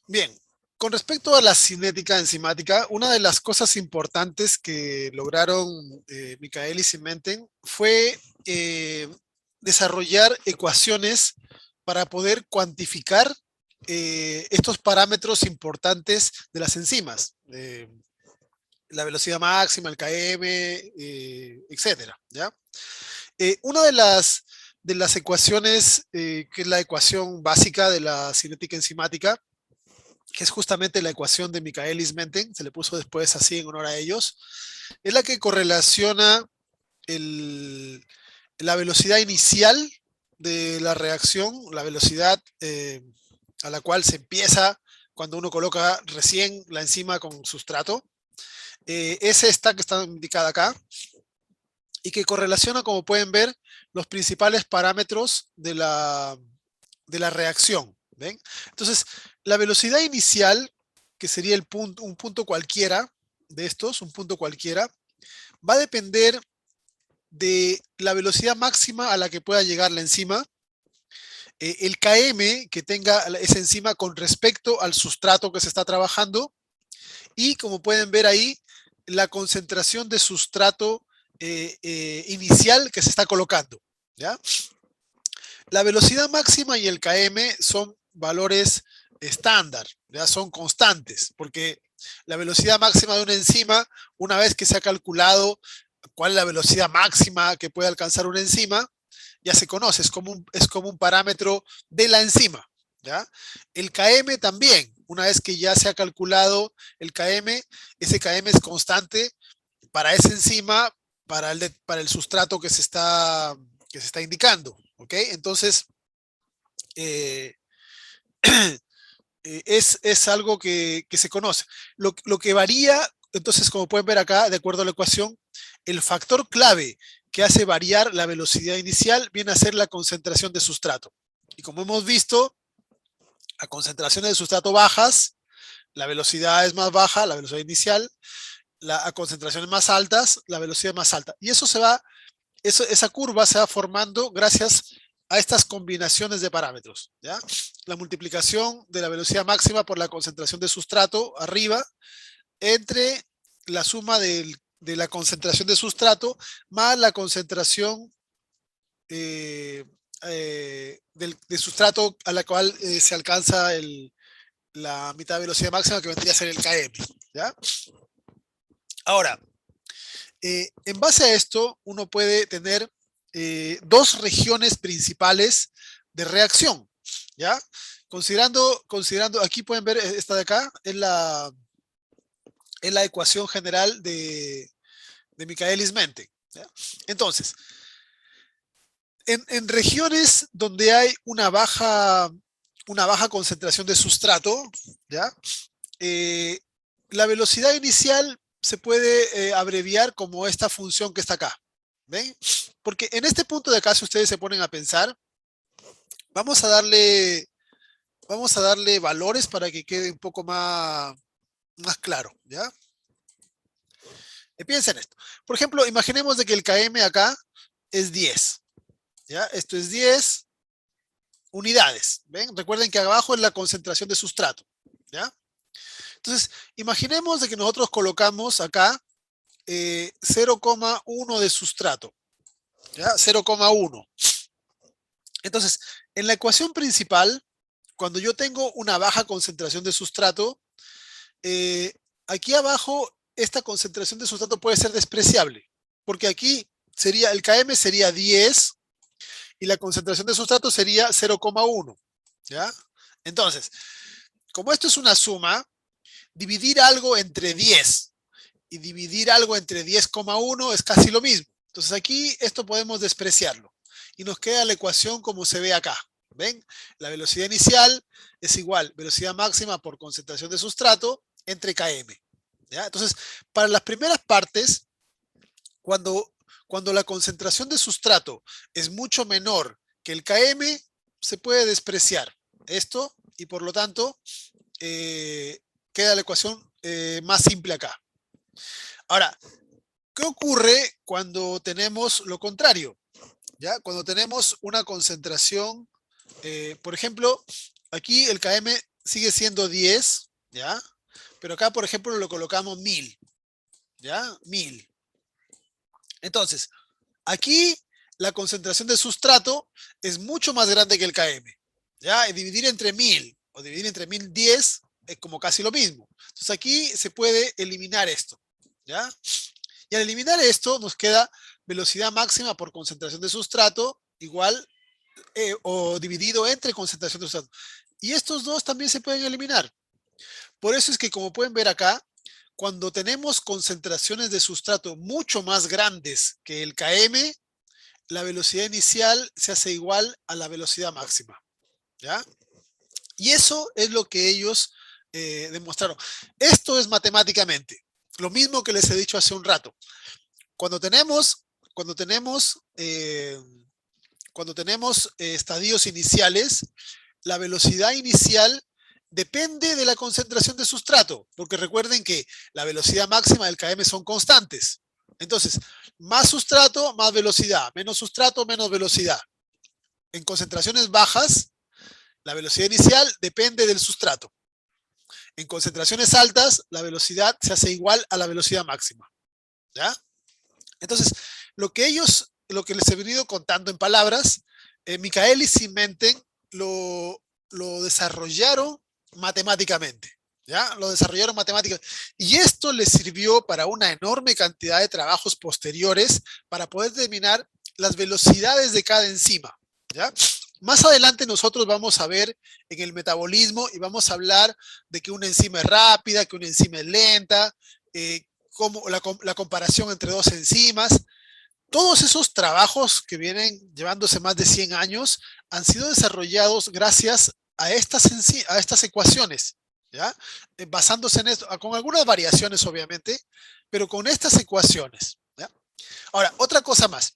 Bien, con respecto a la cinética enzimática, una de las cosas importantes que lograron Michaelis y Menten fue desarrollar ecuaciones para poder cuantificar estos parámetros importantes de las enzimas, la velocidad máxima, el km, etcétera, ¿ya? Una de las ecuaciones, que es la ecuación básica de la cinética enzimática, que es justamente la ecuación de Michaelis-Menten, se le puso después así en honor a ellos, es la que correlaciona el, la velocidad inicial de la reacción, la velocidad a la cual se empieza cuando uno coloca recién la enzima con sustrato. Es esta que está indicada acá y que correlaciona, como pueden ver, los principales parámetros de la reacción. ¿Ven? Entonces, la velocidad inicial, que sería un punto cualquiera de estos, un punto cualquiera, va a depender de la velocidad máxima a la que pueda llegar la enzima, el km que tenga esa enzima con respecto al sustrato que se está trabajando y, como pueden ver ahí, la concentración de sustrato inicial que se está colocando. ¿Ya? La velocidad máxima y el km son valores estándar, ¿ya? Son constantes, porque la velocidad máxima de una enzima, una vez que se ha calculado cuál es la velocidad máxima que puede alcanzar una enzima, ya se conoce, es como un parámetro de la enzima. ¿Ya? El km también, una vez que ya se ha calculado el km, ese km es constante para esa enzima, para el sustrato que se está indicando. ¿Ok? Entonces, eh, es algo que se conoce. Lo que varía, entonces, como pueden ver acá, de acuerdo a la ecuación, el factor clave que hace variar la velocidad inicial viene a ser la concentración de sustrato. Y como hemos visto, a concentraciones de sustrato bajas, la velocidad es más baja, la velocidad inicial, a concentraciones más altas, la velocidad es más alta. Y esa curva se va formando gracias a estas combinaciones de parámetros. ¿Ya? La multiplicación de la velocidad máxima por la concentración de sustrato arriba entre la suma de la concentración de sustrato más la concentración de sustrato a la cual se alcanza la mitad de velocidad máxima, que vendría a ser el km. ¿Ya? Ahora, en base a esto, uno puede tener dos regiones principales de reacción. ¿Ya? Considerando, aquí pueden ver esta de acá, es la ecuación general de Michaelis-Menten. ¿Ya? Entonces, en regiones donde hay una baja concentración de sustrato, ¿ya? Eh, la velocidad inicial se puede abreviar como esta función que está acá. ¿Ven? Porque en este punto de acá, si ustedes se ponen a pensar, vamos a darle, vamos a darle valores para que quede un poco más claro. ¿Ya? Piensen esto. Por ejemplo, imaginemos de que el km acá es 10. ¿Ya? Esto es 10 unidades. ¿Ven? Recuerden que abajo es la concentración de sustrato. ¿Ya? Entonces, imaginemos de que nosotros colocamos acá 0,1 de sustrato. ¿Ya? 0,1. Entonces, en la ecuación principal, cuando yo tengo una baja concentración de sustrato, eh, aquí abajo esta concentración de sustrato puede ser despreciable, porque aquí sería, el km sería 10 y la concentración de sustrato sería 0,1. ¿Ya? Entonces, como esto es una suma, dividir algo entre 10 y dividir algo entre 10,1 es casi lo mismo. Entonces aquí esto podemos despreciarlo y nos queda la ecuación como se ve acá. ¿Ven? La velocidad inicial es igual velocidad máxima por concentración de sustrato entre km. ¿Ya? Entonces, para las primeras partes, cuando la concentración de sustrato es mucho menor que el km, se puede despreciar esto y por lo tanto queda la ecuación más simple acá. Ahora, ¿qué ocurre cuando tenemos lo contrario? ¿Ya? Cuando tenemos una concentración, por ejemplo, aquí el km sigue siendo 10, ¿ya? Pero acá, por ejemplo, lo colocamos 1000, ¿ya? 1000. Entonces, aquí la concentración de sustrato es mucho más grande que el Km, ¿ya? Y dividir entre 1000 o dividir entre 1010 es como casi lo mismo. Entonces, aquí se puede eliminar esto, ¿ya? Y al eliminar esto, nos queda velocidad máxima por concentración de sustrato igual o dividido entre concentración de sustrato. Y estos dos también se pueden eliminar. Por eso es que, como pueden ver acá, cuando tenemos concentraciones de sustrato mucho más grandes que el Km, la velocidad inicial se hace igual a la velocidad máxima, ¿ya? Y eso es lo que ellos demostraron. Esto es matemáticamente, lo mismo que les he dicho hace un rato. Cuando tenemos, cuando tenemos, eh, cuando tenemos estadios iniciales, la velocidad inicial depende de la concentración de sustrato, porque recuerden que la velocidad máxima del Km son constantes. Entonces, más sustrato, más velocidad, menos sustrato, menos velocidad. En concentraciones bajas, la velocidad inicial depende del sustrato. En concentraciones altas, la velocidad se hace igual a la velocidad máxima, ¿ya? Entonces, lo que les he venido contando en palabras, Michaelis y Menten lo desarrollaron matemáticamente, ¿ya? Lo desarrollaron matemáticamente. Y esto les sirvió para una enorme cantidad de trabajos posteriores para poder determinar las velocidades de cada enzima, ¿ya? Más adelante nosotros vamos a ver en el metabolismo y vamos a hablar de que una enzima es rápida, que una enzima es lenta, como la comparación entre dos enzimas. Todos esos trabajos que vienen llevándose más de 100 años han sido desarrollados gracias a estas ecuaciones, ¿ya? Basándose en esto, con algunas variaciones obviamente, pero con estas ecuaciones, ¿ya? Ahora, otra cosa más.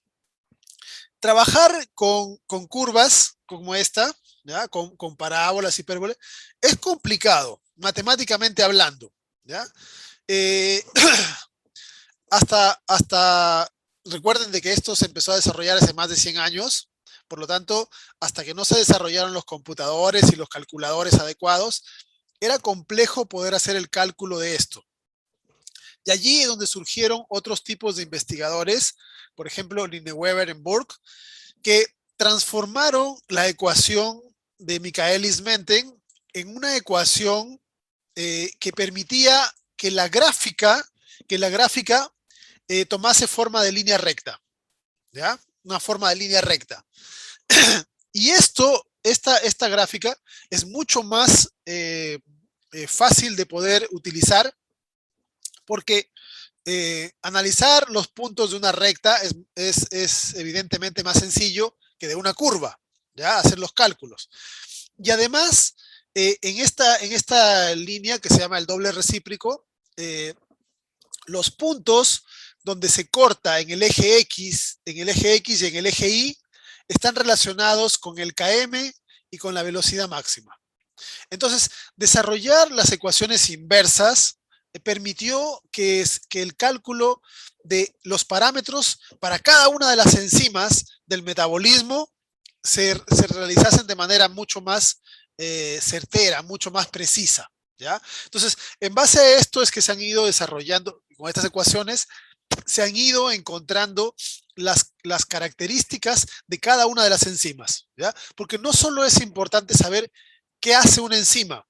Trabajar con curvas como esta, ¿ya? Con parábolas, hipérboles, es complicado, matemáticamente hablando, ¿ya? Eh, hasta recuerden de que esto se empezó a desarrollar hace más de 100 años, por lo tanto, hasta que no se desarrollaron los computadores y los calculadores adecuados, era complejo poder hacer el cálculo de esto. Y allí es donde surgieron otros tipos de investigadores, por ejemplo, Lineweber en Burke, que transformaron la ecuación de Michaelis-Menten en una ecuación que permitía que la gráfica tomase forma de línea recta, ¿ya? Una forma de línea recta. Y esta gráfica es mucho más fácil de poder utilizar porque analizar los puntos de una recta es evidentemente más sencillo que de una curva, ¿ya? Hacer los cálculos. Y además, en esta línea que se llama el doble recíproco, los puntos donde se corta en el eje X y en el eje Y están relacionados con el Km y con la velocidad máxima. Entonces, desarrollar las ecuaciones inversas permitió que el cálculo de los parámetros para cada una de las enzimas del metabolismo se realizasen de manera mucho más certera, mucho más precisa, ¿ya? Entonces, en base a esto es que se han ido desarrollando, con estas ecuaciones, se han ido encontrando las características de cada una de las enzimas, ¿ya? Porque no solo es importante saber qué hace una enzima,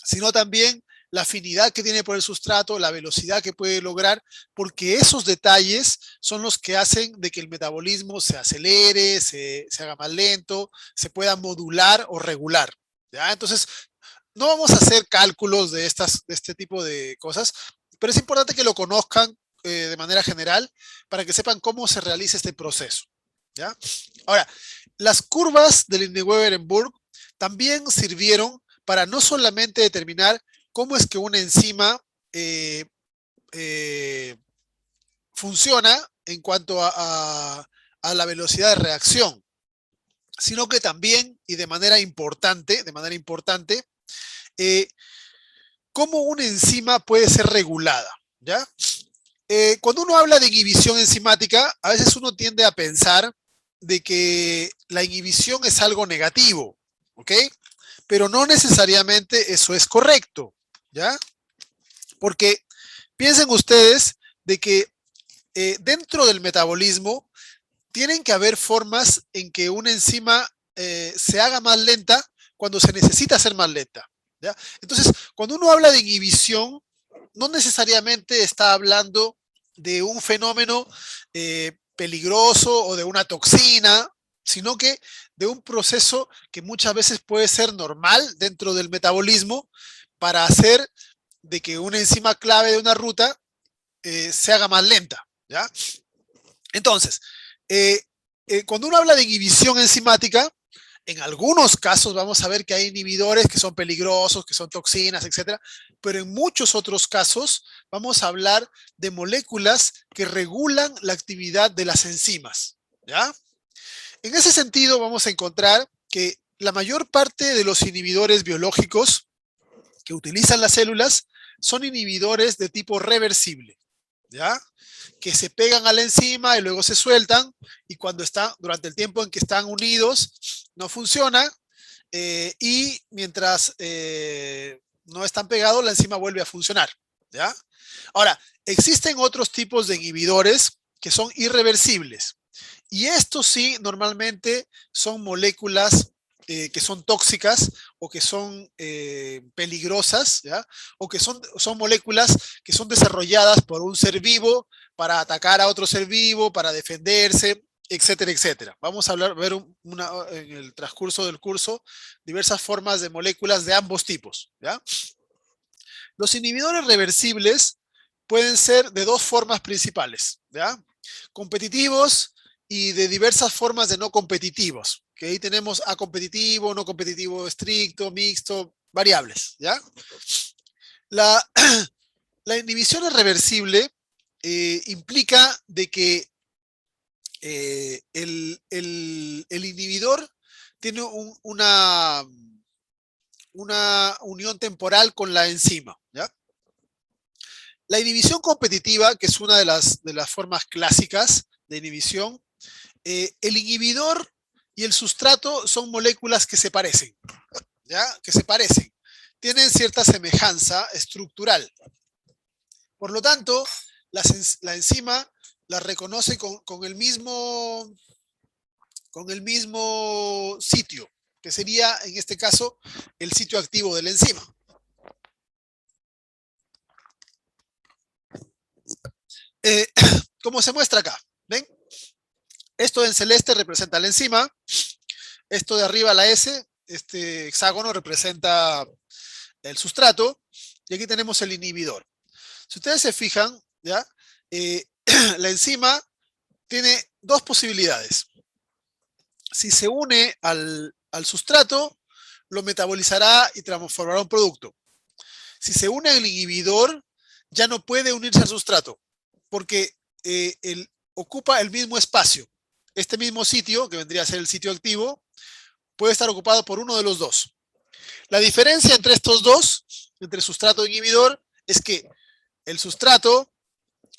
sino también la afinidad que tiene por el sustrato, la velocidad que puede lograr, porque esos detalles son los que hacen de que el metabolismo se acelere, se haga más lento, se pueda modular o regular, ¿ya? Entonces, no vamos a hacer cálculos de este tipo de cosas, pero es importante que lo conozcan de manera general para que sepan cómo se realiza este proceso, ¿ya? Ahora, las curvas del Lineweber-Burke también sirvieron para no solamente determinar cómo es que una enzima funciona en cuanto a la velocidad de reacción, sino que también, y de manera importante, cómo una enzima puede ser regulada, ¿ya? Cuando uno habla de inhibición enzimática, a veces uno tiende a pensar de que la inhibición es algo negativo, ¿ok? pero no necesariamente eso es correcto, ¿ya? Porque piensen ustedes de que dentro del metabolismo tienen que haber formas en que una enzima se haga más lenta cuando se necesita hacer más lenta, ¿ya? Entonces, cuando uno habla de inhibición, no necesariamente está hablando de un fenómeno peligroso o de una toxina, sino que de un proceso que muchas veces puede ser normal dentro del metabolismo para hacer de que una enzima clave de una ruta se haga más lenta, ¿ya? Entonces, eh, cuando uno habla de inhibición enzimática, en algunos casos vamos a ver que hay inhibidores que son peligrosos, que son toxinas, etcétera, pero en muchos otros casos vamos a hablar de moléculas que regulan la actividad de las enzimas, ¿ya? En ese sentido vamos a encontrar que la mayor parte de los inhibidores biológicos que utilizan las células son inhibidores de tipo reversible, ¿ya? Que se pegan a la enzima y luego se sueltan, y cuando están, durante el tiempo en que están unidos, no funciona, y mientras no están pegados, la enzima vuelve a funcionar, ¿ya? Ahora, existen otros tipos de inhibidores que son irreversibles, y estos sí, normalmente son moléculas que son tóxicas o que son peligrosas, ¿ya? O que son moléculas que son desarrolladas por un ser vivo para atacar a otro ser vivo, para defenderse, etcétera, etcétera. Vamos a ver en el transcurso del curso diversas formas de moléculas de ambos tipos, ¿ya? Los inhibidores reversibles pueden ser de dos formas principales, ¿ya? Competitivos y de diversas formas de no competitivos, que ahí tenemos acompetitivo, no competitivo estricto, mixto, variables, ¿ya? La, la inhibición irreversible implica de que el inhibidor tiene una unión temporal con la enzima, ¿ya? La inhibición competitiva, que es una de las formas clásicas de inhibición, el inhibidor y el sustrato son moléculas que se parecen, ¿ya? Que se parecen. Tienen cierta semejanza estructural. Por lo tanto, la enzima la reconoce con el mismo sitio, que sería, en este caso, el sitio activo de la enzima. Como se muestra acá, ¿ven? Esto en celeste representa la enzima, esto de arriba la S, este hexágono representa el sustrato, y aquí tenemos el inhibidor. Si ustedes se fijan, ¿ya? La enzima tiene dos posibilidades. Si se une al sustrato, lo metabolizará y transformará un producto. Si se une al inhibidor, ya no puede unirse al sustrato, porque ocupa el mismo espacio. Este mismo sitio, que vendría a ser el sitio activo, puede estar ocupado por uno de los dos. La diferencia entre estos dos, entre sustrato e inhibidor, es que el sustrato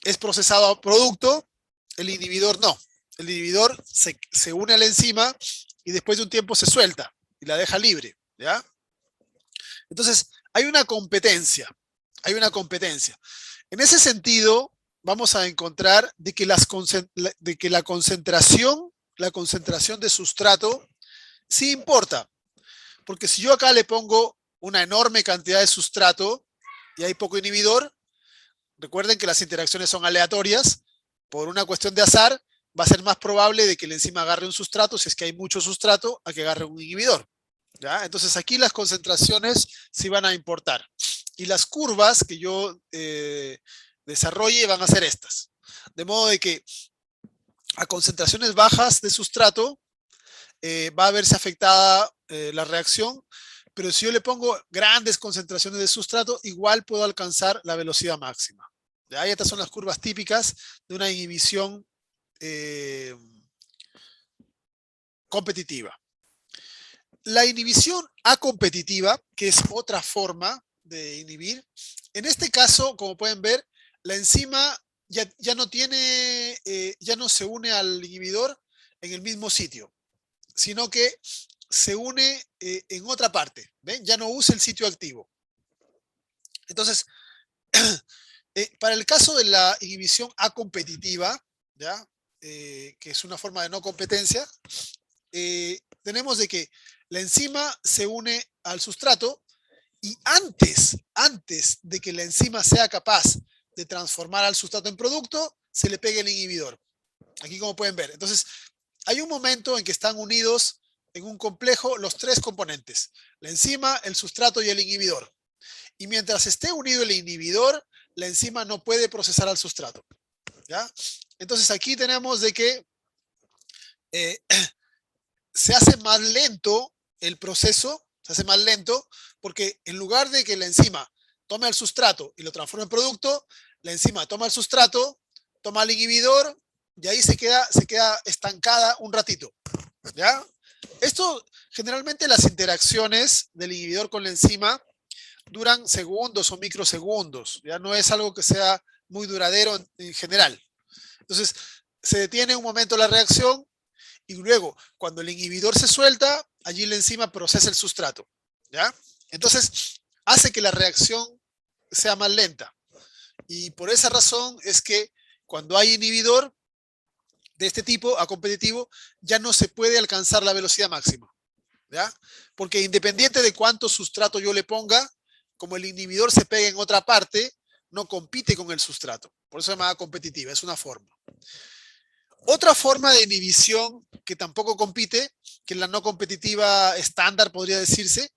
es procesado a producto, el inhibidor no. El inhibidor se une a la enzima y después de un tiempo se suelta y la deja libre, ¿ya? Entonces, hay una competencia, hay una competencia. En ese sentido, vamos a encontrar de que la concentración de sustrato sí importa, porque si yo acá le pongo una enorme cantidad de sustrato y hay poco inhibidor, recuerden que las interacciones son aleatorias, por una cuestión de azar, va a ser más probable de que la enzima agarre un sustrato, si es que hay mucho sustrato, a que agarre un inhibidor, ¿ya? Entonces aquí las concentraciones sí van a importar. Y las curvas que yo desarrolle van a ser estas. De modo de que a concentraciones bajas de sustrato va a verse afectada la reacción, pero si yo le pongo grandes concentraciones de sustrato, igual puedo alcanzar la velocidad máxima. ¿Ya? Y estas son las curvas típicas de una inhibición competitiva. La inhibición acompetitiva, que es otra forma de inhibir, en este caso, como pueden ver, la enzima ya no tiene, ya no se une al inhibidor en el mismo sitio, sino que se une en otra parte. ¿Ven? Ya no usa el sitio activo. Entonces, para el caso de la inhibición acompetitiva, ¿ya? Que es una forma de no competencia, tenemos de que la enzima se une al sustrato y antes de que la enzima sea capaz de transformar al sustrato en producto, se le pega el inhibidor. Aquí como pueden ver. Entonces, hay un momento en que están unidos en un complejo los tres componentes, la enzima, el sustrato y el inhibidor. Y mientras esté unido el inhibidor, la enzima no puede procesar al sustrato. ¿Ya? Entonces aquí tenemos de que eh, se hace más lento el proceso, se hace más lento, porque en lugar de que la enzima tome el sustrato y lo transforme en producto, la enzima toma el sustrato, toma el inhibidor y ahí se queda estancada un ratito. ¿Ya? Esto, generalmente las interacciones del inhibidor con la enzima duran segundos o microsegundos, ya no es algo que sea muy duradero en general. Entonces, se detiene un momento la reacción y luego, cuando el inhibidor se suelta, allí la enzima procesa el sustrato, ¿ya? Entonces, hace que la reacción sea más lenta. Y por esa razón es que cuando hay inhibidor de este tipo, a competitivo, ya no se puede alcanzar la velocidad máxima, ¿ya? Porque independiente de cuánto sustrato yo le ponga, como el inhibidor se pega en otra parte, no compite con el sustrato. Por eso se llama competitiva, es una forma. Otra forma de inhibición que tampoco compite, que es la no competitiva estándar, podría decirse.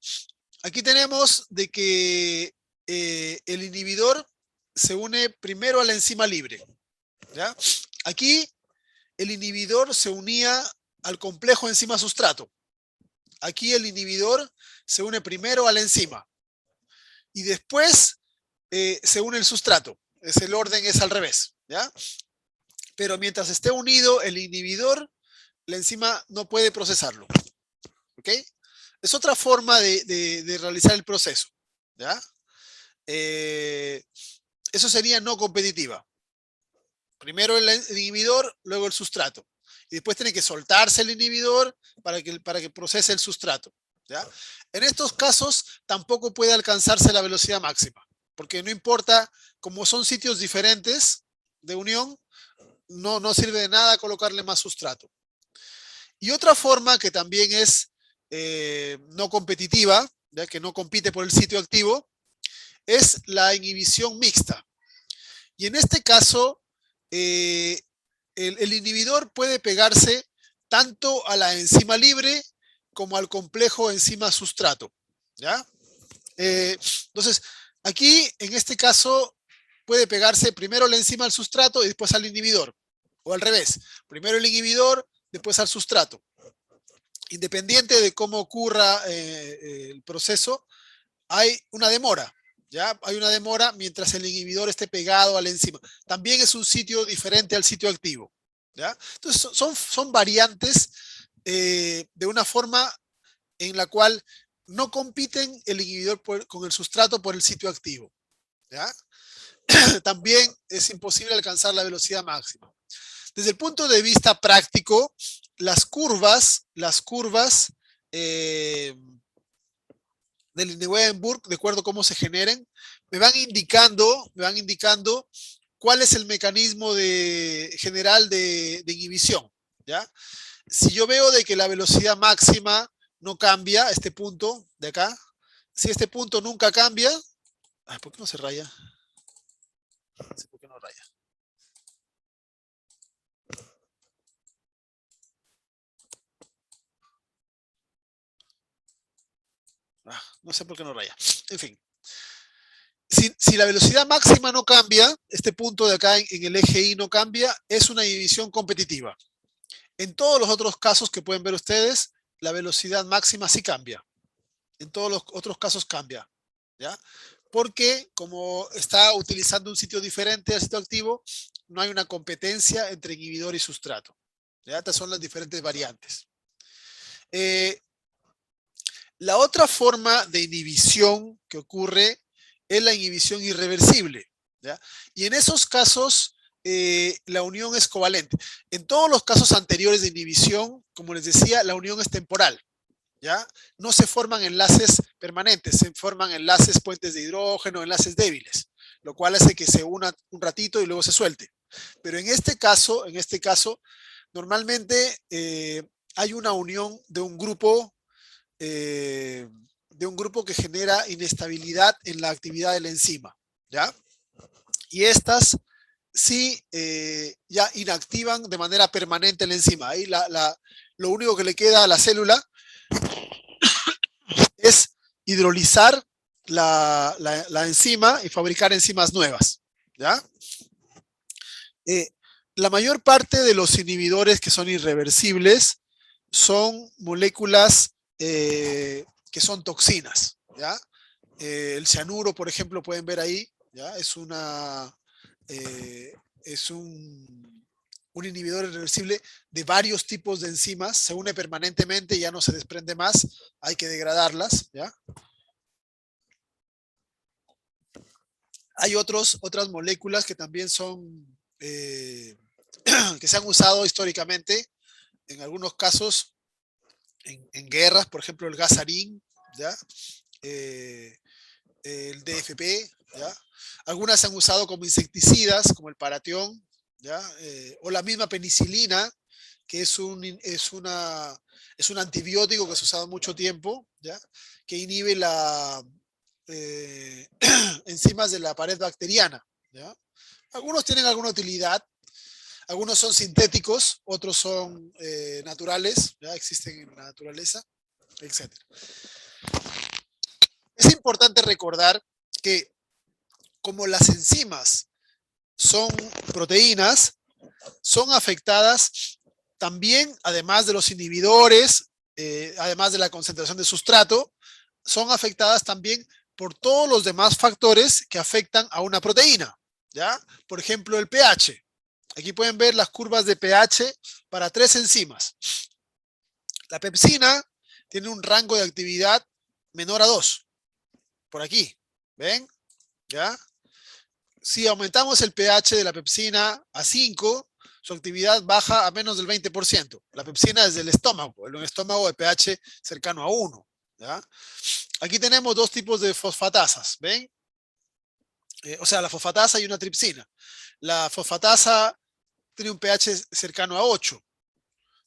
Aquí tenemos de que el inhibidor se une primero a la enzima libre, ¿ya? Aquí el inhibidor se unía al complejo enzima-sustrato. Aquí el inhibidor se une primero a la enzima y después se une el sustrato. El orden es al revés, ¿ya? Pero mientras esté unido el inhibidor, la enzima no puede procesarlo. ¿Ok? Es otra forma de realizar el proceso, ¿ya? Eso sería no competitiva. Primero el inhibidor, luego el sustrato. Y después tiene que soltarse el inhibidor para que procese el sustrato, ¿ya? En estos casos tampoco puede alcanzarse la velocidad máxima, porque no importa, como son sitios diferentes de unión, no sirve de nada colocarle más sustrato. Y otra forma que también es no competitiva, ya que no compite por el sitio activo, es la inhibición mixta. Y en este caso, el inhibidor puede pegarse tanto a la enzima libre como al complejo enzima-sustrato, ¿ya? Entonces, aquí, en este caso, puede pegarse primero la enzima al sustrato y después al inhibidor. O al revés, primero el inhibidor, después al sustrato. Independiente de cómo ocurra el proceso, hay una demora. ¿Ya? Hay una demora mientras el inhibidor esté pegado a la enzima. También es un sitio diferente al sitio activo. ¿Ya? Entonces, son variantes de una forma en la cual no compiten el inhibidor con el sustrato por el sitio activo. ¿Ya? También es imposible alcanzar la velocidad máxima. Desde el punto de vista práctico, las curvas del Lindenburg, de acuerdo a cómo se generen, me van indicando cuál es el mecanismo general de inhibición, ¿ya? Si yo veo de que la velocidad máxima no cambia, este punto de acá, si este punto nunca cambia, ¿por qué no se raya? ¿Por qué no raya? No sé por qué no raya. En fin. Si la velocidad máxima no cambia, este punto de acá en el eje Y no cambia, es una inhibición competitiva. En todos los otros casos que pueden ver ustedes, la velocidad máxima sí cambia. En todos los otros casos cambia, ¿ya? Porque como está utilizando un sitio diferente al sitio activo, no hay una competencia entre inhibidor y sustrato. ¿Ya? Estas son las diferentes variantes. La otra forma de inhibición que ocurre es la inhibición irreversible, ¿ya? Y en esos casos, la unión es covalente. En todos los casos anteriores de inhibición, como les decía, la unión es temporal. ¿ya? No se forman enlaces permanentes, se forman enlaces puentes de hidrógeno, enlaces débiles, lo cual hace que se una un ratito y luego se suelte. Pero en este caso, normalmente hay una unión de un grupo que genera inestabilidad en la actividad de la enzima, ¿ya? Y estas sí ya inactivan de manera permanente la enzima. Ahí lo único que le queda a la célula es hidrolizar la enzima y fabricar enzimas nuevas, ¿ya? Eh, la mayor parte de los inhibidores que son irreversibles son moléculas que son toxinas, ¿ya? El cianuro, por ejemplo, pueden ver ahí, ¿ya? Eh, es un inhibidor irreversible de varios tipos de enzimas, se une permanentemente, ya no se desprende más, hay que degradarlas, ¿ya? Hay otras moléculas que también son, que se han usado históricamente, en algunos casos, en guerras, por ejemplo, el gasarín, ¿ya? Eh, el DFP, ¿ya? Algunas se han usado como insecticidas, como el paratión, ¿ya? O la misma penicilina, que es un antibiótico que se ha usado mucho tiempo, ¿ya? Que inhibe eh, enzimas de la pared bacteriana, ¿ya? Algunos tienen alguna utilidad, algunos son sintéticos, otros son naturales, ¿ya? Existen en la naturaleza, etc. Es importante recordar que como las enzimas son proteínas, son afectadas también, además de los inhibidores, además de la concentración de sustrato, son afectadas también por todos los demás factores que afectan a una proteína, ¿ya? Por ejemplo, el pH. Aquí pueden ver las curvas de pH para 3 enzimas. La pepsina tiene un rango de actividad menor a 2. Por aquí, ¿ven? ¿Ya? Si aumentamos el pH de la pepsina a 5, su actividad baja a menos del 20%. La pepsina es del estómago, el estómago de pH cercano a 1. ¿Ya? Aquí tenemos dos tipos de fosfatasas, ¿ven? O sea, la fosfatasa y una tripsina. La fosfatasa tiene un pH cercano a 8,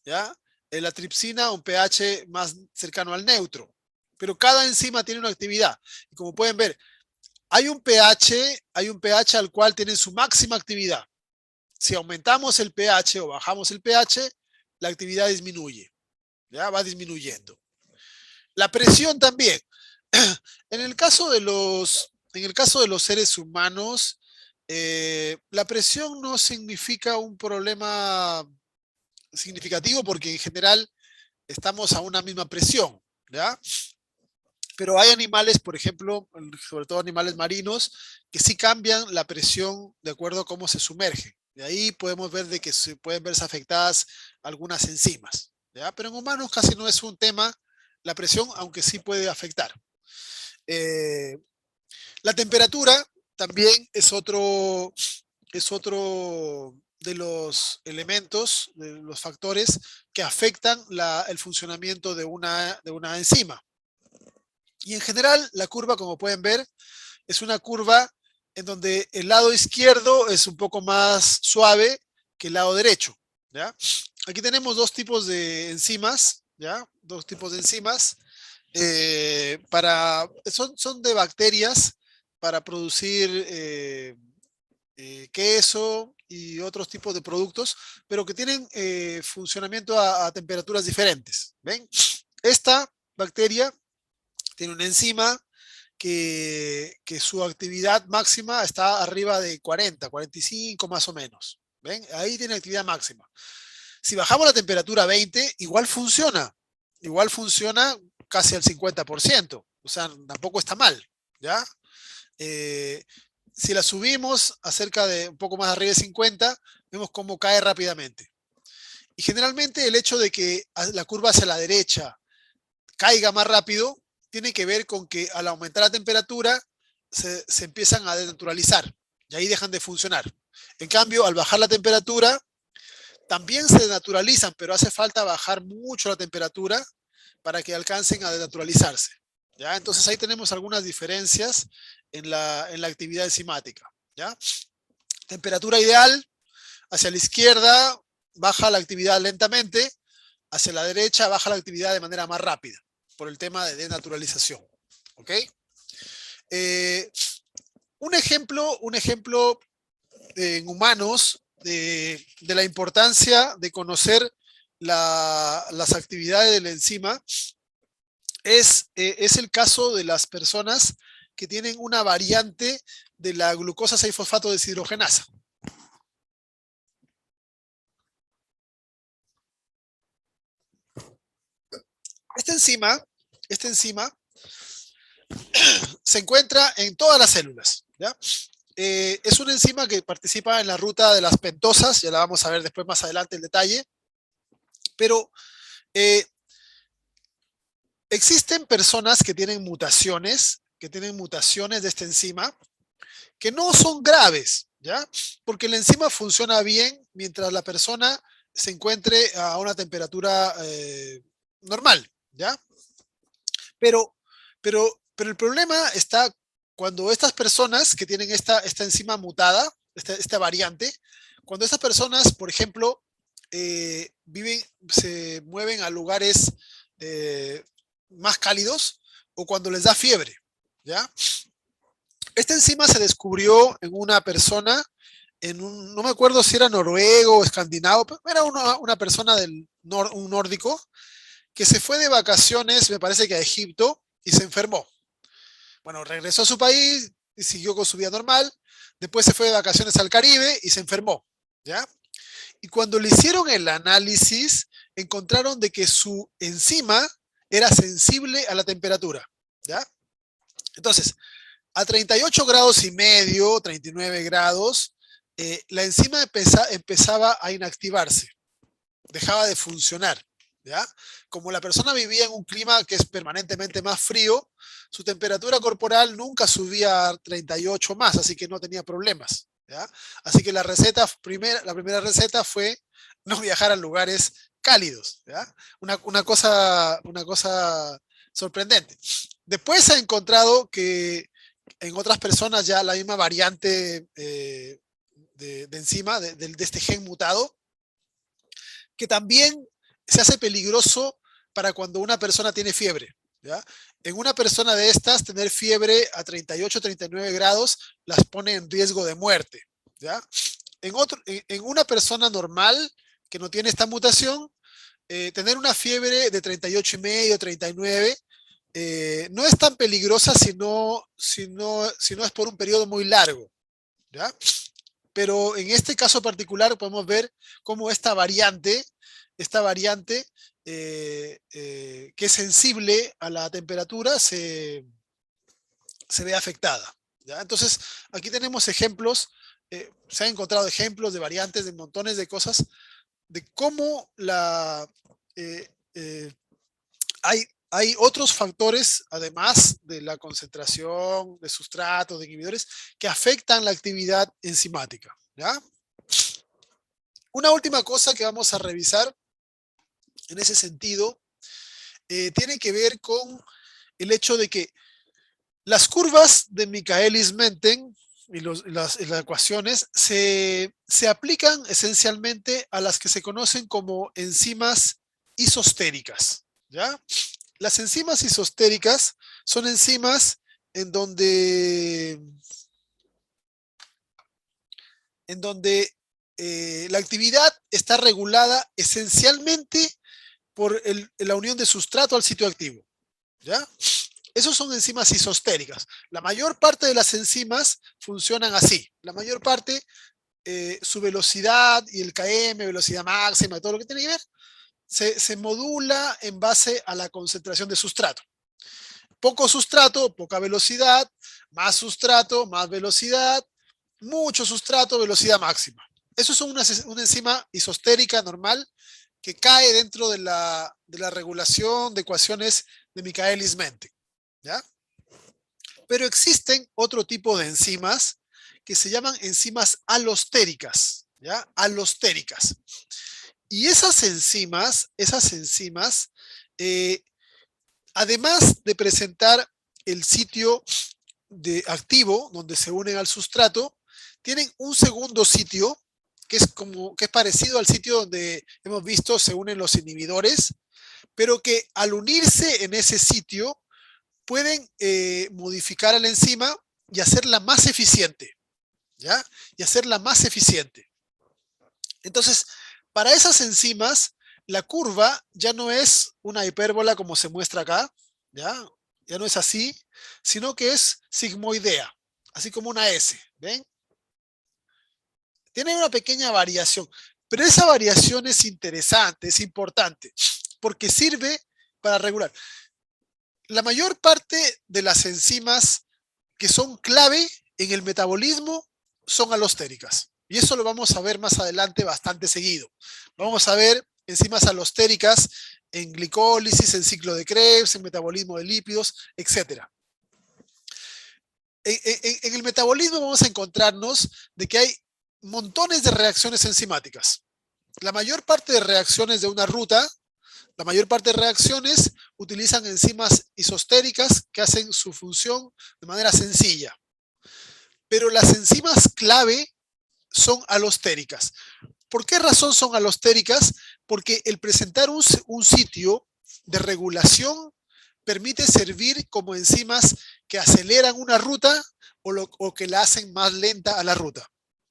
¿ya? La tripsina un pH más cercano al neutro. Pero cada enzima tiene una actividad. Y como pueden ver, hay un pH al cual tiene su máxima actividad. Si aumentamos el pH o bajamos el pH, la actividad disminuye, ¿ya? Va disminuyendo. La presión también. En el caso de los seres humanos, la presión no significa un problema significativo porque en general estamos a una misma presión, ¿ya? Pero hay animales, por ejemplo, sobre todo animales marinos, que sí cambian la presión de acuerdo a cómo se sumergen. De ahí podemos ver de que se pueden verse afectadas algunas enzimas, ¿ya? Pero en humanos casi no es un tema la presión, aunque sí puede afectar. Eh, la temperatura también es otro de los elementos, de los factores que afectan el funcionamiento de una enzima. Y en general, la curva, como pueden ver, es una curva en donde el lado izquierdo es un poco más suave que el lado derecho, ¿ya? Aquí tenemos dos tipos de enzimas, ¿ya? Dos tipos de enzimas. Son de bacterias para producir queso y otros tipos de productos, pero que tienen funcionamiento a temperaturas diferentes. ¿Ven? Esta bacteria tiene una enzima que su actividad máxima está arriba de 40, 45 más o menos. ¿Ven? Ahí tiene actividad máxima. Si bajamos la temperatura a 20, igual funciona. Igual funciona casi al 50%. O sea, tampoco está mal. ¿Ya? Eh, si la subimos a cerca de un poco más arriba de 50, vemos cómo cae rápidamente. Y generalmente el hecho de que la curva hacia la derecha caiga más rápido tiene que ver con que al aumentar la temperatura se empiezan a desnaturalizar y ahí dejan de funcionar. En cambio, al bajar la temperatura, también se desnaturalizan, pero hace falta bajar mucho la temperatura para que alcancen a denaturalizarse. ¿Ya? Entonces ahí tenemos algunas diferencias en la actividad enzimática. ¿Ya? Temperatura ideal, hacia la izquierda baja la actividad lentamente, hacia la derecha baja la actividad de manera más rápida, por el tema de denaturalización. ¿Ok? Un ejemplo en humanos de la importancia de conocer las actividades de la enzima es el caso de las personas que tienen una variante de la glucosa 6-fosfato deshidrogenasa. Esta enzima se encuentra en todas las células, ¿ya? Es una enzima que participa en la ruta de las pentosas, ya la vamos a ver después más adelante en detalle, pero existen personas que tienen mutaciones de esta enzima, que no son graves, ¿ya? Porque la enzima funciona bien mientras la persona se encuentre a una temperatura normal, ¿ya? Pero, pero el problema está cuando estas personas que tienen esta enzima mutada, esta variante, cuando estas personas, por ejemplo, se mueven a lugares más cálidos o cuando les da fiebre, ¿ya? Esta enzima se descubrió en una persona, no me acuerdo si era noruego o escandinavo, pero era una persona un nórdico, que se fue de vacaciones, me parece que a Egipto, y se enfermó. Bueno, regresó a su país y siguió con su vida normal. Después se fue de vacaciones al Caribe y se enfermó, ¿ya? Y cuando le hicieron el análisis, encontraron de que su enzima era sensible a la temperatura, ¿ya? Entonces, a 38 grados y medio, 39 grados, la enzima empezaba a inactivarse, dejaba de funcionar, ¿ya? Como la persona vivía en un clima que es permanentemente más frío, su temperatura corporal nunca subía a 38 más, así que no tenía problemas, ¿ya? Así que la primera receta fue no viajar a lugares cálidos, ¿ya? Una cosa sorprendente. Después se ha encontrado que en otras personas ya la misma variante de enzima, de este gen mutado, que también se hace peligroso para cuando una persona tiene fiebre, ¿ya? En una persona de estas, tener fiebre a 38, 39 grados las pone en riesgo de muerte, ¿ya? En una persona normal que no tiene esta mutación, tener una fiebre de 38 y medio, 39, no es tan peligrosa si no es por un periodo muy largo, ¿ya? Pero en este caso particular podemos ver cómo esta variante que es sensible a la temperatura se ve afectada, ¿ya? Entonces, aquí tenemos ejemplos, se han encontrado ejemplos de variantes de montones de cosas, de cómo eh, eh, hay otros factores, además de la concentración de sustratos, de inhibidores, que afectan la actividad enzimática, ¿ya? Una última cosa que vamos a revisar en ese sentido tiene que ver con el hecho de que las curvas de Michaelis-Menten y las ecuaciones se aplican esencialmente a las que se conocen como enzimas isostéricas, ¿ya? Las enzimas isostéricas son enzimas en donde la actividad está regulada esencialmente por la unión de sustrato al sitio activo, ¿ya? Esos son enzimas isostéricas. La mayor parte de las enzimas funcionan así. La mayor parte, su velocidad y el km, velocidad máxima, todo lo que tiene que ver, se modula en base a la concentración de sustrato. Poco sustrato, poca velocidad, más sustrato, más velocidad, mucho sustrato, velocidad máxima. Eso es una enzima isostérica normal que cae dentro de la regulación de ecuaciones de Michaelis-Menten, ¿ya? Pero existen otro tipo de enzimas que se llaman enzimas alostéricas, ¿ya? Alostéricas. Y esas enzimas eh, además de presentar el sitio de activo donde se unen al sustrato, tienen un segundo sitio que es parecido al sitio donde hemos visto se unen los inhibidores, pero que al unirse en ese sitio pueden modificar a la enzima y hacerla más eficiente, ¿ya? Y hacerla más eficiente. Entonces, para esas enzimas, la curva ya no es una hipérbola como se muestra acá, ¿ya? Ya no es así, sino que es sigmoidea, así como una S, ¿ven? Tiene una pequeña variación, pero esa variación es interesante, es importante, porque sirve para regular. La mayor parte de las enzimas que son clave en el metabolismo son alostéricas. Y eso lo vamos a ver más adelante bastante seguido. Vamos a ver enzimas alostéricas en glicólisis, en ciclo de Krebs, en metabolismo de lípidos, etc. En el metabolismo vamos a encontrarnos de que hay montones de reacciones enzimáticas. La mayor parte de reacciones de una ruta, la mayor parte de reacciones utilizan enzimas isostéricas que hacen su función de manera sencilla. Pero las enzimas clave son alostéricas. ¿Por qué razón son alostéricas? Porque el presentar un sitio de regulación permite servir como enzimas que aceleran una ruta o que la hacen más lenta a la ruta,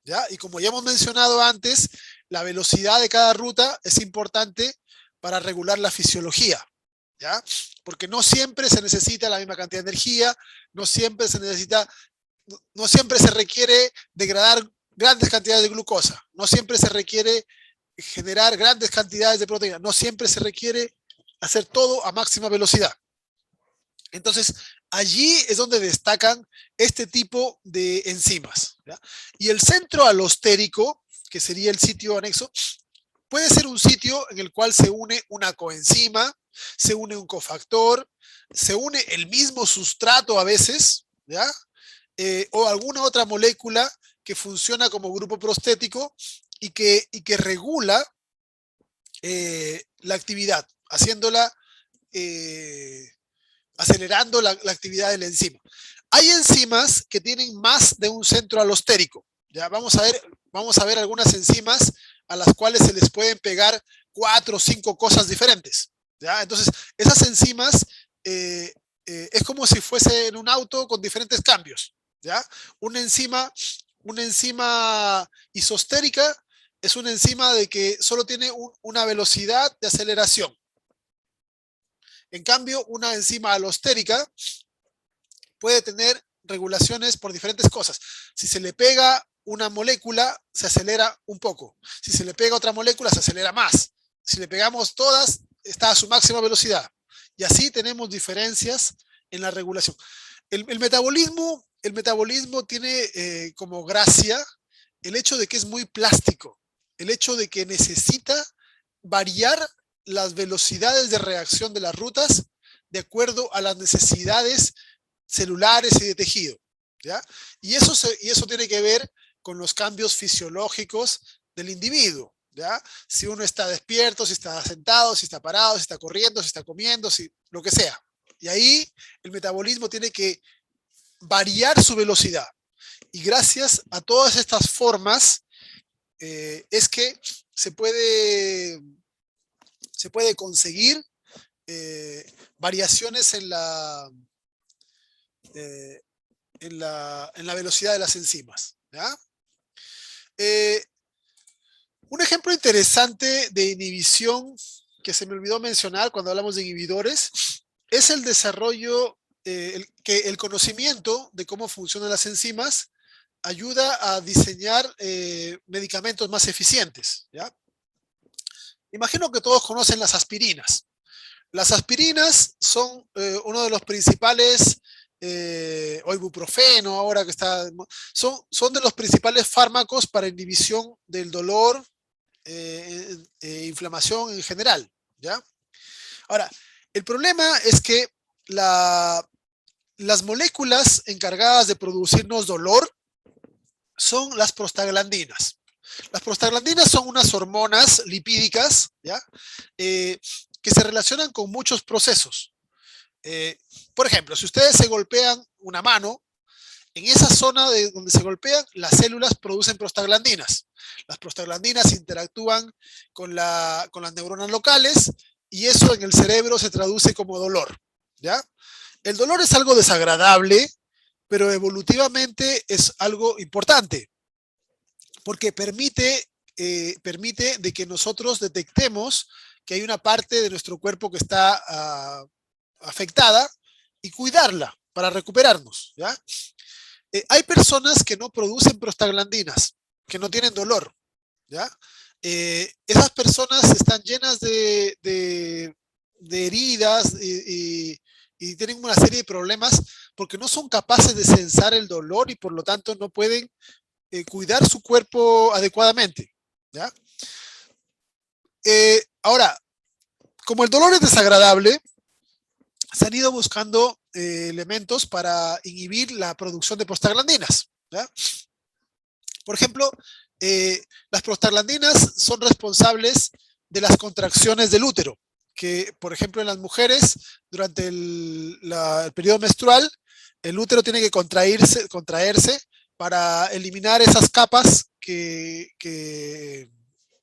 ¿ya? Y como ya hemos mencionado antes, la velocidad de cada ruta es importante para regular la fisiología, ¿ya? Porque no siempre se necesita la misma cantidad de energía, no siempre se requiere degradar grandes cantidades de glucosa, no siempre se requiere generar grandes cantidades de proteína, no siempre se requiere hacer todo a máxima velocidad. Entonces, allí es donde destacan este tipo de enzimas, ¿ya? Y el centro alostérico, que sería el sitio anexo, puede ser un sitio en el cual se une una coenzima, se une un cofactor, se une el mismo sustrato a veces, ¿ya? O alguna otra molécula que funciona como grupo prostético y que regula la actividad, haciéndola, acelerando la actividad de la enzima. Hay enzimas que tienen más de un centro alostérico. Ya vamos a ver algunas enzimas a las cuales se les pueden pegar 4 o 5 cosas diferentes. ¿Ya? Entonces, esas enzimas es como si fuese en un auto con diferentes cambios. ¿Ya? Una enzima isostérica es una enzima de que solo tiene una velocidad de aceleración. En cambio, una enzima alostérica puede tener regulaciones por diferentes cosas. Si se le pega una molécula, se acelera un poco. Si se le pega otra molécula, se acelera más. Si le pegamos todas, está a su máxima velocidad. Y así tenemos diferencias en la regulación. El metabolismo tiene como gracia el hecho de que es muy plástico, el hecho de que necesita variar las velocidades de reacción de las rutas de acuerdo a las necesidades celulares y de tejido, ¿ya? Y eso tiene que ver con los cambios fisiológicos del individuo, ¿ya? Si uno está despierto, si está sentado, si está parado, si está corriendo, si está comiendo, si, lo que sea. Y ahí el metabolismo tiene que variar su velocidad. Y gracias a todas estas formas es que se puede conseguir variaciones en la velocidad de las enzimas, ¿ya? Un ejemplo interesante de inhibición que se me olvidó mencionar cuando hablamos de inhibidores es el desarrollo, el conocimiento de cómo funcionan las enzimas ayuda a diseñar medicamentos más eficientes, ¿ya? Imagino que todos conocen las aspirinas. Las aspirinas son uno de los principales, o ibuprofeno ahora que está, son de los principales fármacos para inhibición del dolor, inflamación en general, ¿ya? Ahora, el problema es que las moléculas encargadas de producirnos dolor son las prostaglandinas. Las prostaglandinas son unas hormonas lipídicas, ¿ya? Que se relacionan con muchos procesos. Eh, por ejemplo, si ustedes se golpean una mano, en esa zona de donde se golpean, las células producen prostaglandinas. Las prostaglandinas interactúan con las neuronas locales y eso en el cerebro se traduce como dolor, ¿ya? El dolor es algo desagradable, pero evolutivamente es algo importante porque permite de que nosotros detectemos que hay una parte de nuestro cuerpo que está afectada y cuidarla para recuperarnos, ¿ya? Hay personas que no producen prostaglandinas, que no tienen dolor, ¿ya? Esas personas están llenas de heridas y tienen una serie de problemas porque no son capaces de censar el dolor y por lo tanto no pueden cuidar su cuerpo adecuadamente, ¿ya? Ahora, como el dolor es desagradable, se han ido buscando elementos para inhibir la producción de prostaglandinas, ¿ya? Por ejemplo, las prostaglandinas son responsables de las contracciones del útero, que por ejemplo en las mujeres durante el periodo menstrual, el útero tiene que contraerse para eliminar esas capas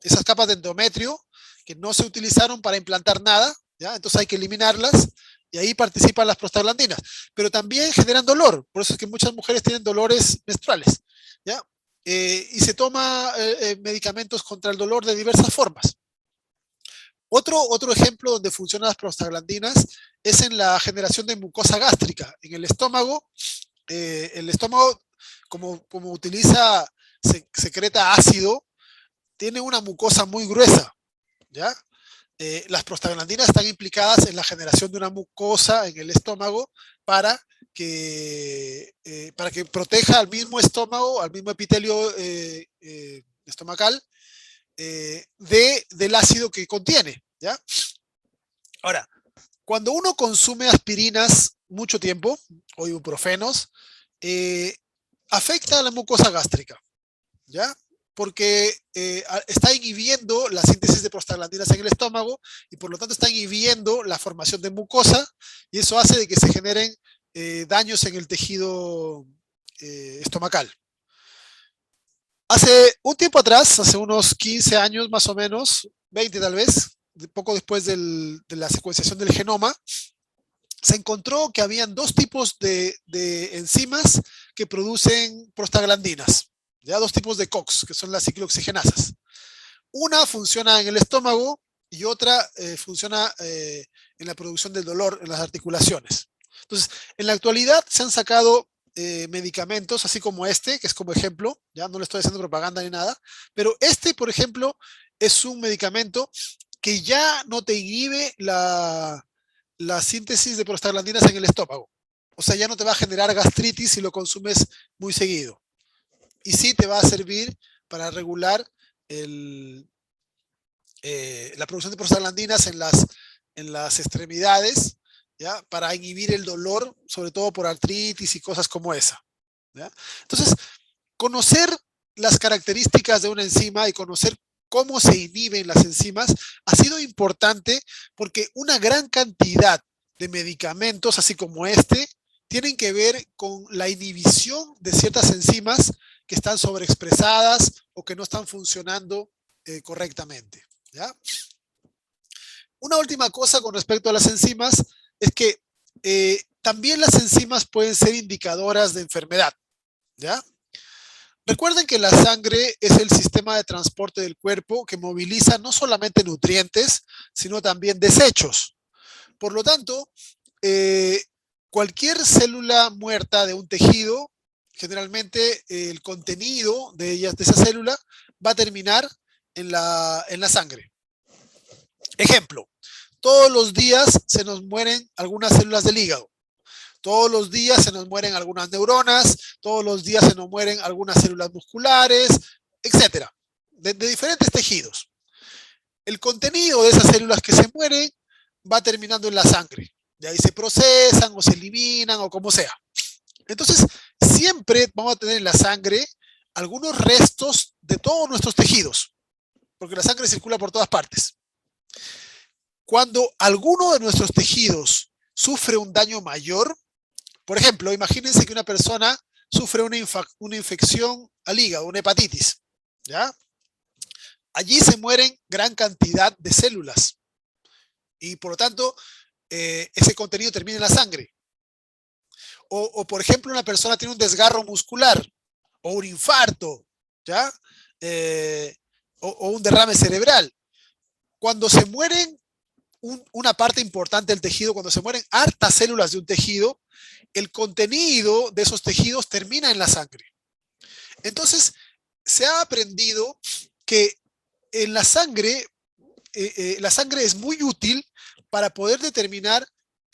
esas capas de endometrio que no se utilizaron para implantar nada, ¿ya? Entonces hay que eliminarlas y ahí participan las prostaglandinas, pero también generan dolor, por eso es que muchas mujeres tienen dolores menstruales, ¿ya? Y se toma medicamentos contra el dolor de diversas formas. Otro ejemplo donde funcionan las prostaglandinas es en la generación de mucosa gástrica. En el estómago como secreta ácido, tiene una mucosa muy gruesa, ¿ya? Las prostaglandinas están implicadas en la generación de una mucosa en el estómago para que proteja al mismo estómago, al mismo epitelio estomacal del ácido que contiene, ¿ya? Ahora, cuando uno consume aspirinas mucho tiempo o ibuprofenos, eh, afecta a la mucosa gástrica, ¿ya? Porque está inhibiendo la síntesis de prostaglandinas en el estómago y por lo tanto está inhibiendo la formación de mucosa y eso hace de que se generen daños en el tejido estomacal. Hace un tiempo atrás, hace unos 15 años más o menos, 20 tal vez, poco después de la secuenciación del genoma, se encontró que habían dos tipos de enzimas que producen prostaglandinas, ya dos tipos de COX, que son las ciclooxigenasas. Una funciona en el estómago y otra funciona en la producción del dolor en las articulaciones. Entonces, en la actualidad se han sacado medicamentos, así como este, que es como ejemplo, ya no le estoy haciendo propaganda ni nada, pero este, por ejemplo, es un medicamento que ya no te inhibe la síntesis de prostaglandinas en el estómago. O sea, ya no te va a generar gastritis si lo consumes muy seguido. Y sí te va a servir para regular la producción de prostaglandinas en las extremidades, ¿ya? Para inhibir el dolor, sobre todo por artritis y cosas como esa, ¿ya? Entonces, conocer las características de una enzima y conocer cómo se inhiben las enzimas ha sido importante porque una gran cantidad de medicamentos, así como este, tienen que ver con la inhibición de ciertas enzimas que están sobreexpresadas o que no están funcionando correctamente, ¿ya? Una última cosa con respecto a las enzimas es que también las enzimas pueden ser indicadoras de enfermedad, ¿ya? Recuerden que la sangre es el sistema de transporte del cuerpo que moviliza no solamente nutrientes, sino también desechos. Por lo tanto, cualquier célula muerta de un tejido, generalmente el contenido de esa célula, va a terminar en la sangre. Ejemplo, todos los días se nos mueren algunas células del hígado. Todos los días se nos mueren algunas neuronas, todos los días se nos mueren algunas células musculares, etcétera, de diferentes tejidos. El contenido de esas células que se mueren va terminando en la sangre. De ahí se procesan o se eliminan o como sea. Entonces, siempre vamos a tener en la sangre algunos restos de todos nuestros tejidos, porque la sangre circula por todas partes. Cuando alguno de nuestros tejidos sufre un daño mayor. Por ejemplo, imagínense que una persona sufre una infección al hígado, una hepatitis, ¿ya? Allí se mueren gran cantidad de células y por lo tanto ese contenido termina en la sangre. Por ejemplo, una persona tiene un desgarro muscular o un infarto, ¿ya? O un derrame cerebral. Cuando se mueren una parte importante del tejido, cuando se mueren hartas células de un tejido, el contenido de esos tejidos termina en la sangre. Entonces, se ha aprendido que en la sangre es muy útil para poder determinar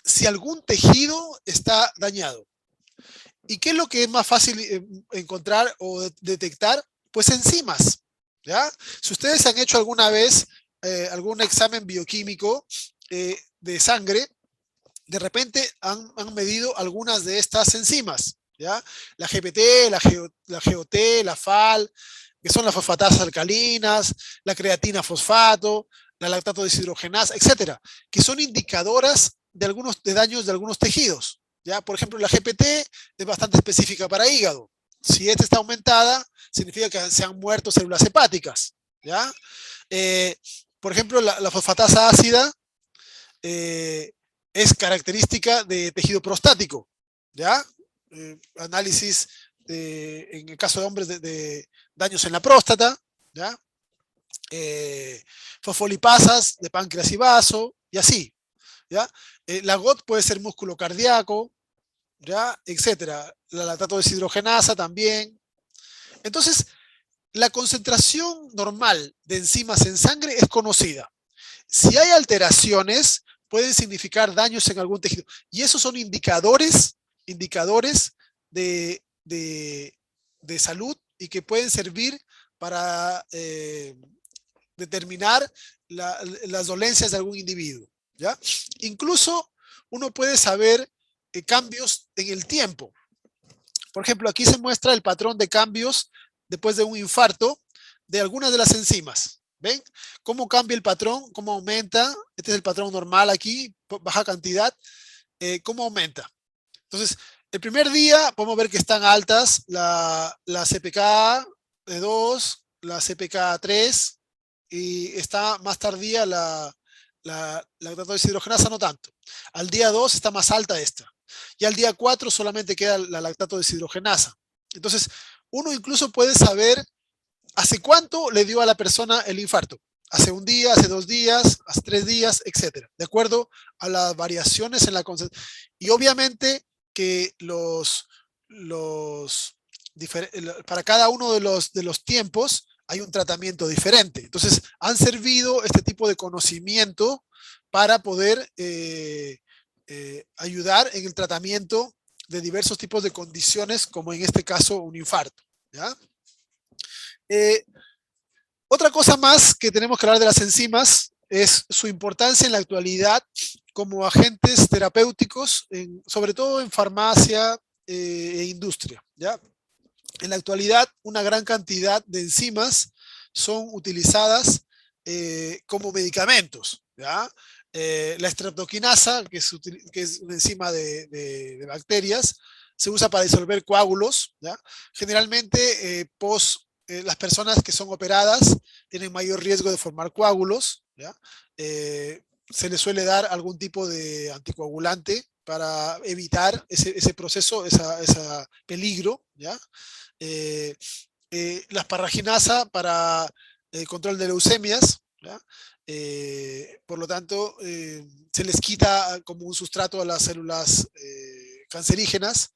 si algún tejido está dañado. ¿Y qué es lo que es más fácil encontrar o detectar? Pues enzimas, ¿ya? Si ustedes han hecho alguna vez algún examen bioquímico de sangre, de repente han medido algunas de estas enzimas, ¿ya? La GPT, la GOT, la FAL, que son las fosfatasas alcalinas, la creatina fosfato, la lactato deshidrogenasa, etcétera, que son indicadoras de daños de algunos tejidos, ¿ya? Por ejemplo, la GPT es bastante específica para hígado. Si esta está aumentada, significa que se han muerto células hepáticas, ¿ya? Por ejemplo, la fosfatasa ácida es característica de tejido prostático, ¿ya? Análisis en el caso de hombres de daños en la próstata, ¿ya? Fosfolipasas de páncreas y vaso, y así, ¿ya? La GOT puede ser músculo cardíaco, ¿ya? Etcétera. La lactato deshidrogenasa también. Entonces, la concentración normal de enzimas en sangre es conocida. Si hay alteraciones, pueden significar daños en algún tejido. Y esos son indicadores de, de salud y que pueden servir para determinar las dolencias de algún individuo, ¿ya? Incluso uno puede saber cambios en el tiempo. Por ejemplo, aquí se muestra el patrón de cambios después de un infarto de algunas de las enzimas. ¿Ven? ¿Cómo cambia el patrón? ¿Cómo aumenta? Este es el patrón normal aquí, baja cantidad. ¿Cómo aumenta? Entonces, el primer día podemos ver que están altas la CPK2, la CPK3 y está más tardía la lactato deshidrogenasa, no tanto. Al día 2 está más alta esta. Y al día 4 solamente queda la lactato deshidrogenasa. Entonces, uno incluso puede saber hace cuánto le dio a la persona el infarto. Hace un día, hace 2 días, hace 3 días, etcétera. De acuerdo a las variaciones en la concentración. Y obviamente que para cada uno de los tiempos hay un tratamiento diferente. Entonces, han servido este tipo de conocimiento para poder ayudar en el tratamiento de diversos tipos de condiciones, como en este caso un infarto, ¿ya? Otra cosa más que tenemos que hablar de las enzimas es su importancia en la actualidad como agentes terapéuticos, sobre todo en farmacia e industria, ¿ya? En la actualidad, una gran cantidad de enzimas son utilizadas como medicamentos, ¿ya? La streptokinasa, que es una enzima de bacterias, se usa para disolver coágulos, ¿ya? Generalmente, las personas que son operadas tienen mayor riesgo de formar coágulos, ¿ya? Se les suele dar algún tipo de anticoagulante para evitar ese proceso, ese peligro, ¿ya? La esparraginasa para el control de leucemias, ¿ya? Por lo tanto, se les quita como un sustrato a las células cancerígenas.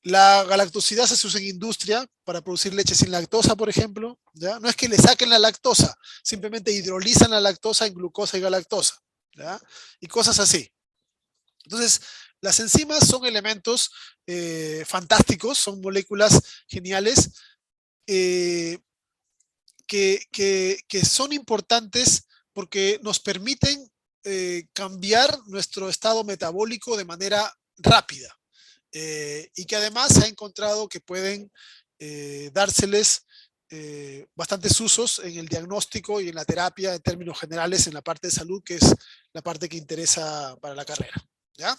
La galactosidasa se usa en industria para producir leche sin lactosa, por ejemplo, ¿ya? No es que le saquen la lactosa, simplemente hidrolizan la lactosa en glucosa y galactosa, ¿ya? Y cosas así. Entonces, las enzimas son elementos fantásticos, son moléculas geniales que son importantes porque nos permiten cambiar nuestro estado metabólico de manera rápida y que además se ha encontrado que pueden dárseles bastantes usos en el diagnóstico y en la terapia en términos generales en la parte de salud, que es la parte que interesa para la carrera. ¿Ya?